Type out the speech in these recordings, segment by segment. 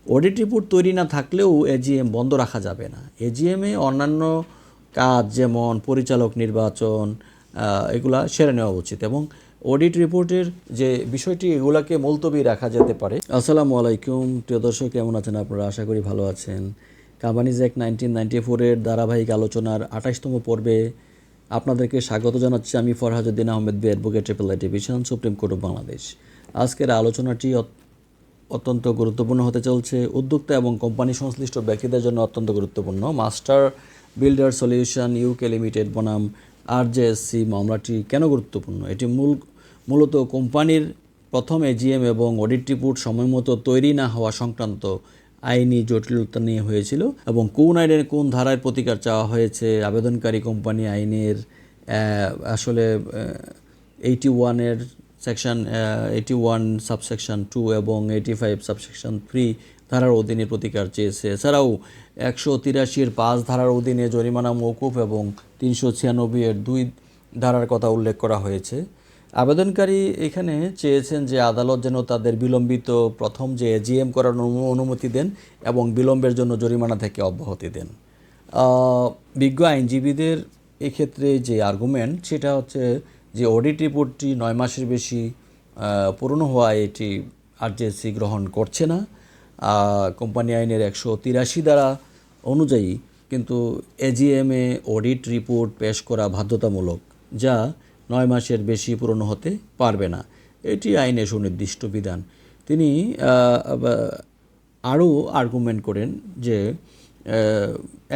Audit report তৈরি না থাকলেও এজিএম বন্ধ রাখা যাবে না। এজিএমে অন্যান্য কাজ যেমন পরিচালক নির্বাচন এগুলা সেরে নেওয়া উচিত এবং অডিট রিপোর্টের যে বিষয়টি এগুলাকে মুলতবি রাখা যেতে পারে। আসসালামু আলাইকুম প্রিয় দর্শক, কেমন আছেন আপনারা? আশা করি ভালো আছেন। কোম্পানিজ অ্যাক্ট 1994-এর ধারাবাহিক আলোচনার 28তম পর্বে আপনাদেরকে স্বাগত জানাচ্ছি। আমি Farhazuddin Ahmed B, advocate, triple I division, supreme court of Bangladesh. আজকের আলোচনাটি অত্যন্ত গুরুত্বপূর্ণ হতে চলছে। উদ্যোক্তা এবং কোম্পানি সংশ্লিষ্ট ব্যক্তিদের জন্য অত্যন্ত গুরুত্বপূর্ণ। Master builder solution UK limited বনাম আরজেএসসি মামলাটি কেন গুরুত্বপূর্ণ? এটি মূলত কোম্পানির প্রথম এজিএম এবং অডিট রিপোর্ট সময়মতো তৈরি না হওয়া সংক্রান্ত আইনি জটিলতা নিয়ে হয়েছিল এবং কোন আইনের কোন ধারায় প্রতিকার চাওয়া হয়েছে। আবেদনকারী কোম্পানি আইনের আসলে 81-এর সেকশন 81 সাবসেকশন 2 এবং 85 সাবসেকশন 3 ধারার অধীনে প্রতিকার চেয়েছে। এছাড়াও 183-এর 5 ধারার অধীনে জরিমানা মওকুফ এবং 396-এর 2 ধারার কথা উল্লেখ করা হয়েছে। আবেদনকারী এখানে চেয়েছেন যে আদালত যেন তাদের বিলম্বিত প্রথম যে এজিএম করার অনুমতি দেন এবং বিলম্বের জন্য জরিমানা থেকে অব্যাহতি দেন। বিজ্ঞ আইনজীবীদের এক্ষেত্রে যে আর্গুমেন্ট সেটা হচ্ছে যে অডিট রিপোর্টটি 9 মাসের বেশি পুরনো হওয়ায় এটি আরজেএসসি গ্রহণ করছে না। কোম্পানি আইনের 183 ধারা অনুযায়ী কিন্তু এজিএমে অডিট রিপোর্ট পেশ করা বাধ্যতামূলক, যা 9 মাসের বেশি পুরনো হতে পারবে না। এটি আইনে সুনির্দিষ্ট বিধান। তিনি আরও আর্গুমেন্ট করেন যে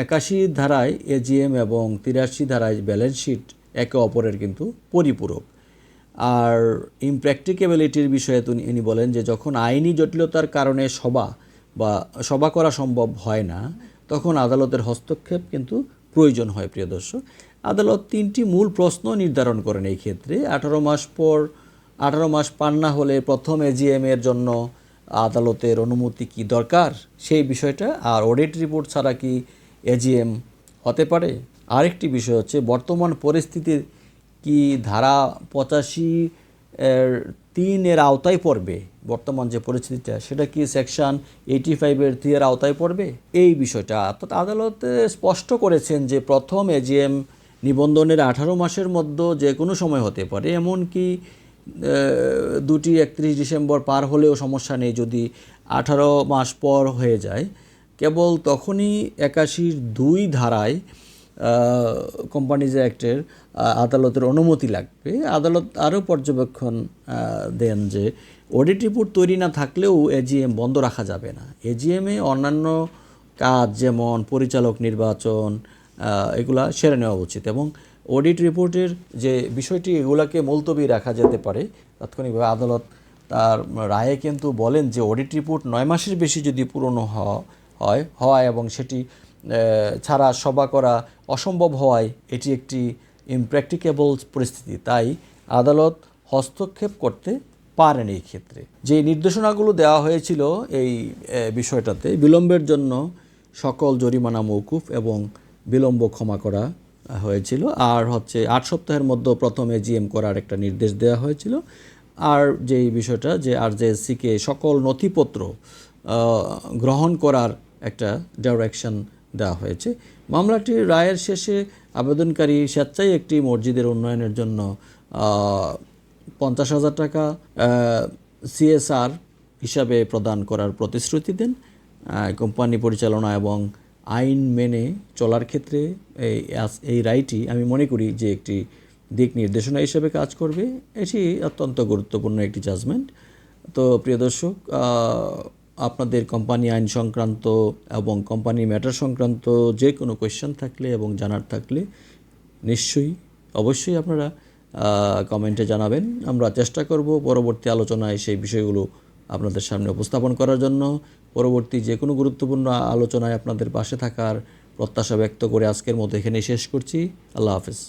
81 ধারায় এজিএম এবং 83 ধারায় ব্যালেন্স শিট একে অপরের কিন্তু পরিপূরক। আর ইমপ্র্যাকটিকেবিলিটির বিষয়ে তিনি বলেন যে যখন আইনি জটিলতার কারণে সভা করা সম্ভব হয় না, তখন আদালতের হস্তক্ষেপ কিন্তু প্রয়োজন হয়। প্রিয় দর্শক, আদালত 3টি মূল প্রশ্ন নির্ধারণ করেন এই ক্ষেত্রে। 18 মাস পার না হলে প্রথম এজিএমের জন্য আদালতের অনুমতি কি দরকার সেই বিষয়টা, আর অডিট রিপোর্ট ছাড়া কি এজিএম হতে পারে। আরেকটি বিষয় হচ্ছে বর্তমান পরিস্থিতির কি ধারা 85-3-এর আওতায় পড়বে। বর্তমান যে পরিস্থিতিটা সেটা কি সেকশন 85-এর 3-এর আওতায় পড়বে এই বিষয়টা। অর্থাৎ আদালত স্পষ্ট করেছেন যে প্রথম এজিএম নিবন্ধনের 18 মাসের মধ্যে যে কোনো সময় হতে পারে, এমনকি দুটি 31 ডিসেম্বর পার হলেও সমস্যা নেই যদি 18 মাস পর হয়ে যায়। কেবল তখনই 81-2 ধারায় কোম্পানিজ অ্যাক্টের আদালতের অনুমতি লাগবে। আদালত আরও পর্যবেক্ষণ দেন যে অডিট রিপোর্ট তৈরি না থাকলেও এজিএম বন্ধ রাখা যাবে না। এজিএমে অন্যান্য কাজ যেমন পরিচালক নির্বাচন এগুলা সেরে নেওয়া উচিত এবং অডিট রিপোর্টের যে বিষয়টি এগুলাকে মুলতবি রাখা যেতে পারে তাৎক্ষণিকভাবে। আদালত তার রায়ে কিন্তু বলেন যে অডিট রিপোর্ট 9 মাসের বেশি যদি পুরনো হয় এবং সেটি ছাড়া সভা করা অসম্ভব হওয়ায় এটি একটি ইমপ্র্যাকটিকেবল পরিস্থিতি, তাই আদালত হস্তক্ষেপ করতে পারেন। এই ক্ষেত্রে যে নির্দেশনাগুলো দেওয়া হয়েছিল এই বিষয়টাতে, বিলম্বের জন্য সকল জরিমানা মওকুফ এবং বিলম্ব ক্ষমা করা হয়েছিল, আর 8 সপ্তাহের মধ্যে প্রথম এজিএম করার একটা নির্দেশ দেওয়া হয়েছিল। আর যেই বিষয়টা যে আরজেএসসিকে সকল নথিপত্র গ্রহণ করার একটা ডাইরেকশন দেওয়া হয়েছে। মামলাটির রায়ের শেষে আবেদনকারী স্বেচ্ছায় একটি মসজিদের উন্নয়নের জন্য 50,000 টাকা সিএসআর হিসাবে প্রদান করার প্রতিশ্রুতি দেন। কোম্পানি পরিচালনা এবং আইন মেনে চলার ক্ষেত্রে এই রায়টি আমি মনে করি যে একটি দিক নির্দেশনা হিসেবে কাজ করবে। এটি অত্যন্ত গুরুত্বপূর্ণ একটি জাজমেন্ট। তো প্রিয় দর্শক, আপনাদের কোম্পানি আইন সংক্রান্ত এবং কোম্পানি ম্যাটার সংক্রান্ত যে কোনো কোয়েশ্চেন থাকলে এবং জানার থাকলে অবশ্যই আপনারা কমেন্টে জানাবেন। আমরা চেষ্টা করব পরবর্তী আলোচনায় সেই বিষয়গুলো আপনাদের সামনে উপস্থাপন করার জন্য। পরবর্তী যে কোনো গুরুত্বপূর্ণ আলোচনায় আপনাদের পাশে থাকার প্রত্যাশা ব্যক্ত করে আজকের মতো এখানেই শেষ করছি। আল্লাহ হাফেজ।